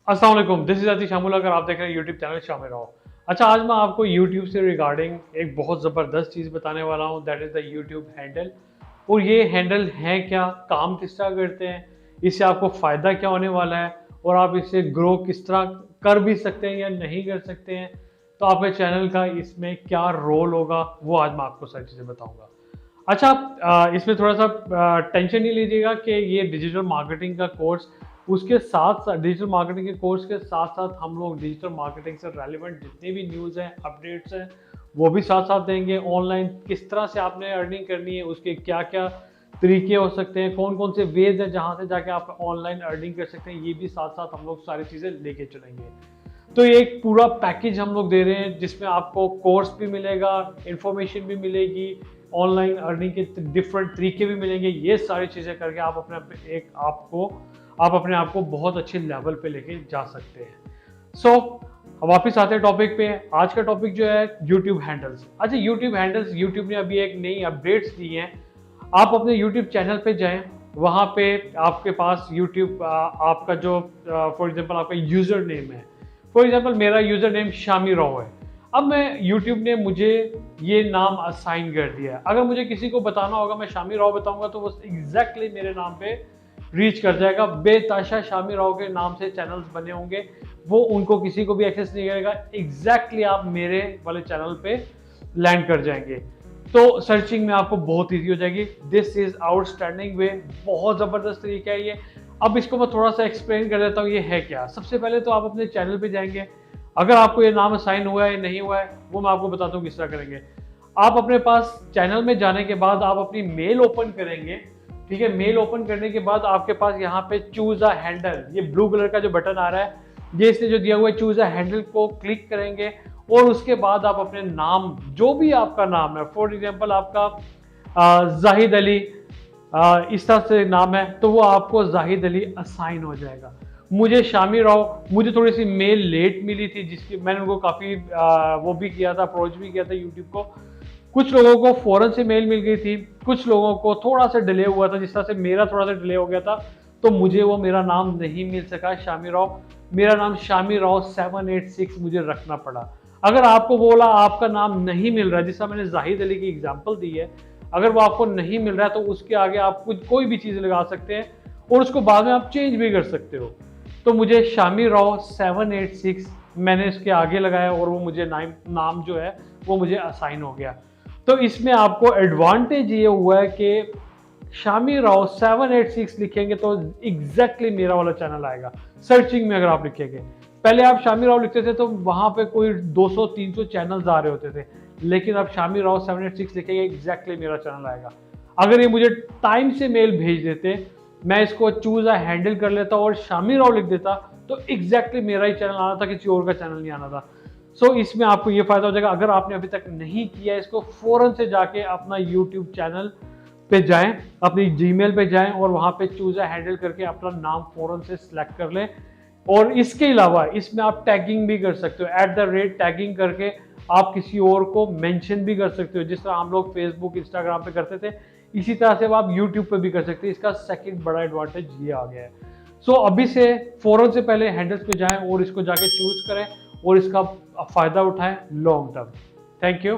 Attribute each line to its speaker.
Speaker 1: अस्सलाम वालेकुम, this is अती शामुल। अगर आप देख रहे हैं यूट्यूब चैनल शामिल रहो। अच्छा, आज मैं आपको यूट्यूब से रिगार्डिंग एक बहुत ज़बरदस्त चीज़ बताने वाला हूँ, that is the YouTube handle. और ये हैंडल है क्या, काम किस तरह करते हैं, इससे आपको फ़ायदा क्या होने वाला है और आप इससे ग्रो किस तरह कर भी सकते हैं या नहीं कर सकते हैं। तो आपके चैनल का इसमें क्या रोल होगा, वो आज मैं आपको सारी चीज़ें बताऊँगा। अच्छा, इसमें थोड़ा-सा टेंशन नहीं लीजिएगा कि ये डिजिटल मार्केटिंग का कोर्स, उसके साथ-साथ डिजिटल मार्केटिंग के कोर्स के साथ-साथ हम लोग डिजिटल मार्केटिंग से रेलेवेंट जितनी भी न्यूज़ हैं, अपडेट्स हैं, वो भी साथ-साथ देंगे। ऑनलाइन किस तरह से आपने अर्निंग करनी है, उसके क्या-क्या तरीके हो सकते हैं, कौन-कौन से वेज़ हैं जहाँ से जाके आप ऑनलाइन अर्निंग कर सकते हैं, ये भी साथ-साथ हम लोग सारी चीज़ें लेके चलेंगे। तो ये एक पूरा पैकेज हम लोग दे रहे हैं जिसमें आपको कोर्स भी मिलेगा, इन्फॉर्मेशन भी मिलेगी, ऑनलाइन अर्निंग के डिफरेंट तरीके भी मिलेंगे। ये सारी चीज़ें करके आप अपने आप को बहुत अच्छे लेवल पे लेके जा सकते हैं। सो वापस आते हैं टॉपिक पे। आज का टॉपिक जो है यूट्यूब हैंडल्स। अच्छा, यूट्यूब हैंडल्स, यूट्यूब ने अभी एक नई अपडेट्स दी हैं। आप अपने यूट्यूब चैनल पे जाएं, वहाँ पे आपके पास यूट्यूब आपका जो फॉर एग्जांपल आपका यूज़र नेम है। फॉर एग्जांपल मेरा यूज़र नेम शामी राव है। अब मैं यूट्यूब ने मुझे ये नाम असाइन कर दिया है। अगर मुझे किसी को बताना होगा, मैं शामी राव बताऊंगा तो वो एग्जैक्टली मेरे नाम पे रीच कर जाएगा। बेताशा शामी राव के नाम से चैनल्स बने होंगे, वो उनको किसी को भी एक्सेस नहीं करेगा। एग्जैक्टली आप मेरे वाले चैनल पे लैंड कर जाएंगे, तो सर्चिंग में आपको बहुत ईजी हो जाएगी। दिस इज आउटस्टैंडिंग वे, बहुत ज़बरदस्त तरीका है ये। अब इसको मैं थोड़ा सा एक्सप्लेन कर देता हूँ ये है क्या। सबसे पहले तो आप अपने चैनल पे जाएंगे। अगर आपको ये नाम असाइन हुआ है या नहीं हुआ है, वो मैं आपको बताता हूँ किस तरह करेंगे। आप अपने पास चैनल में जाने के बाद आप अपनी मेल ओपन करेंगे। ठीक है, मेल ओपन करने के बाद आपके पास यहाँ पे चूज अ हैंडल, ये ब्लू कलर का जो बटन आ रहा है, ये इसने जो दिया हुआ है चूज अ हैंडल को क्लिक करेंगे। और उसके बाद आप अपने नाम, जो भी आपका नाम है, फॉर एग्जांपल आपका जाहिद अली इस तरह से नाम है, तो वो आपको जाहिद अली असाइन हो जाएगा। मुझे शामी राव, मुझे थोड़ी सी मेल लेट मिली थी, जिसकी मैंने उनको काफ़ी वो भी किया था, अप्रोच भी किया था यूट्यूब को। कुछ लोगों को फ़ौरन से मेल मिल गई थी, कुछ लोगों को थोड़ा सा डिले हुआ था, जिस तरह से मेरा थोड़ा सा डिले हो गया था, तो मुझे वो मेरा नाम नहीं मिल सका शामी राव। मेरा नाम शामी राव 786 मुझे रखना पड़ा। अगर आपको बोला आपका नाम नहीं मिल रहा है, जिस तरह मैंने जाहिद अली की एग्जाम्पल दी है, अगर वो आपको नहीं मिल रहा है तो उसके आगे आप कोई भी चीज़ लगा सकते हैं और उसको बाद में आप चेंज भी कर सकते हो। तो मुझे शामी राव 786 मैंने इसके आगे लगाया और वो मुझे नाम जो है वो मुझे असाइन हो गया। तो इसमें आपको एडवांटेज ये हुआ है कि शामी राव 786 लिखेंगे तो एग्जैक्टली मेरा वाला चैनल आएगा। सर्चिंग में अगर आप लिखेंगे, पहले आप शामी राव लिखते थे तो वहां पे कोई 200-300 चैनल्स आ रहे होते थे, लेकिन अब शामी राव 786 लिखेंगे, एग्जैक्टली मेरा चैनल आएगा। अगर ये मुझे टाइम से मेल भेज देते, मैं इसको चूज अ हैंडल कर लेता और शामी राव लिख देता, तो एग्जैक्टली मेरा ही चैनल आना था, किसी और का चैनल नहीं आना था। सो इसमें आपको ये फायदा हो जाएगा। अगर आपने अभी तक नहीं किया, इसको फौरन से जाके अपना यूट्यूब चैनल पे जाएं, अपनी जीमेल पे जाएं और वहां पे चूज अ हैंडल करके अपना नाम फौरन से सिलेक्ट कर लें। और इसके अलावा इसमें आप टैगिंग भी कर सकते हो, टैगिंग करके आप किसी और को मेंशन भी कर सकते हो, जिस तरह हम लोग फेसबुक इंस्टाग्राम पे करते थे, इसी तरह से आप यूट्यूब पे भी कर सकते हैं। इसका सेकंड बड़ा एडवांटेज ये आ गया है। सो अभी से फौरन से पहले हैंडल्स पे जाएं और इसको जाके चूज करें और इसका फायदा उठाएं लॉन्ग टर्म। Thank you.